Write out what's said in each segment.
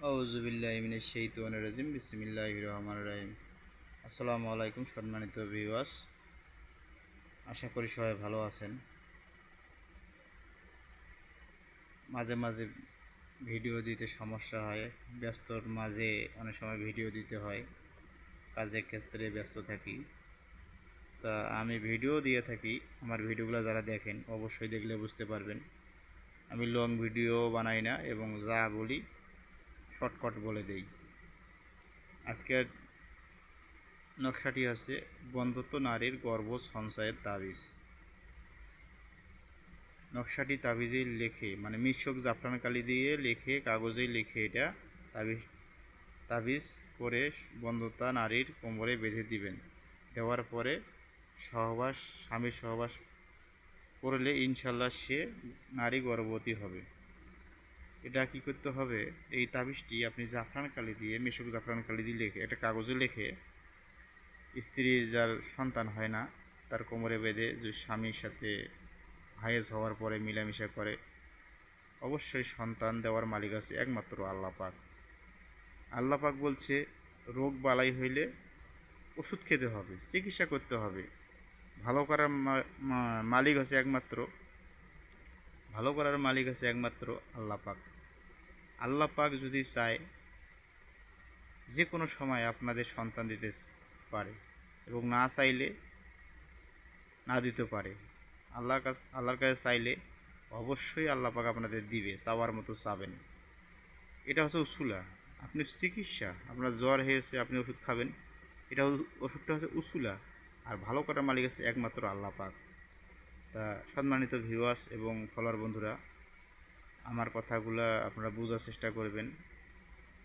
আউযুবিল্লাহি মিনাশ শাইতানির রাজিম বিসমিল্লাহির রহমানির রহিম। আসসালামু আলাইকুম সম্মানিত ভিউয়ার্স, আশা করি সবাই ভালো আছেন। মাঝে মাঝে ভিডিও দিতে সমস্যা হয়, ব্যস্তর মাঝে অনেক সময় ভিডিও দিতে হয়, কাজের ক্ষেত্রে ব্যস্ত থাকি। তা আমি ভিডিও দিয়ে থাকি, আমার ভিডিওগুলো যারা দেখেন অবশ্যই দেখলে বুঝতে পারবেন আমি লং ভিডিও বানাই না এবং যা বলি শর্টকাট বলে দেই। আজকের নকশাটি আছে বন্ধ্যত্ব নারীর গর্ভ সঞ্চয়ের তাবিজ। নকশাটি তাবিজে লেখে মানে মিশক জাফরান কালি দিয়ে লেখে, কাগজে লিখে এটা তাবিজ করে বন্ধ্যতা নারীর কোমরে বেঁধে দিবেন। দেওয়ার পরে স্বামীর সহবাস করলে ইনশাল্লাহ সে নারী গর্ভবতী হবে। এটা কি করতে হবে, এই তাবিজটি আপনি জাফরান কালি দিয়ে মিশক জাফরান কালি দিয়ে লিখে একটা কাগজে লিখে স্ত্রী যার সন্তান হয় না তার কোমরে বেঁধে যে স্বামীর সাথে হায়েজ হওয়ার পরে মিলামিশা করে, অবশ্যই সন্তান দেওয়ার মালিক আছে একমাত্র আল্লাহ পাক। আল্লাহ পাক বলছে রোগ বালাই হইলে ওষুধ খেতে হবে, চিকিৎসা করতে হবে। ভালো করার মালিক আছে একমাত্র আল্লাহ পাক। আল্লাহ পাক যদি চায় যে কোনো সময় আপনাদের সন্তান দিতে পারে এবং না চাইলে না দিতে পারে। আল্লাহর কাছে চাইলে অবশ্যই আল্লাহ পাক আপনাদের দিবে, চাওয়ার মতো চাবেন। এটা হচ্ছে উসুলা। আপনি চিকিৎসা, আপনার জ্বর হয়েছে আপনি ওষুধ খাবেন, এটা ওষুধটা হচ্ছে উসুলা। আর ভালো করার মালিক আছে একমাত্র আল্লাহ পাক। তা সম্মানিত ভিউয়ার্স এবং ফলোয়ার বন্ধুরা, আমার কথাগুলো আপনারা বোঝার চেষ্টা করবেন,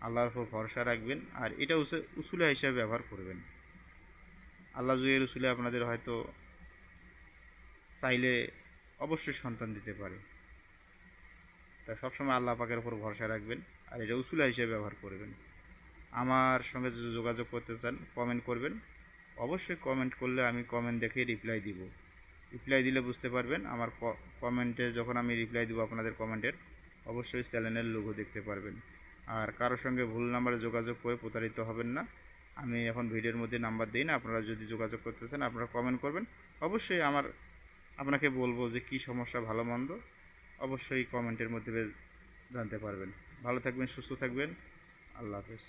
আল্লাহর উপর ভরসা রাখবেন, আর এটা উসুলা হিসাবে ব্যবহার করবেন। আল্লাহ জুয়ের উসুলে আপনাদের হয়তো চাইলে অবশ্যই সন্তান দিতে পারে। তা সবসময় আল্লাহ পাকের উপর ভরসা রাখবেন আর এটা উসুলা হিসেবে ব্যবহার করবেন। আমার সঙ্গে যদি যোগাযোগ করতে চান কমেন্ট করবেন, অবশ্যই কমেন্ট করলে আমি কমেন্ট দেখে রিপ্লাই দিব। রিপ্লাই দিলে বুঝতে পারবেন আমার কমেন্টে যখন আমি রিপ্লাই দিব আপনাদের কমেন্টের, অবশ্যই চ্যানেলের লোগো দেখতে পারবেন। আর কারোর সঙ্গে ভুল নাম্বারে যোগাযোগ করে প্রতারিত হবেন না। আমি এখন ভিডিওর মধ্যে নাম্বার দিই না, আপনারা যদি যোগাযোগ করতে চান আপনারা কমেন্ট করবেন। অবশ্যই আপনাকে বলবো যে কী সমস্যা ভালো মন্দ, অবশ্যই কমেন্টের মধ্যে জানতে পারবেন। ভালো থাকবেন, সুস্থ থাকবেন, আল্লাহ হাফেজ।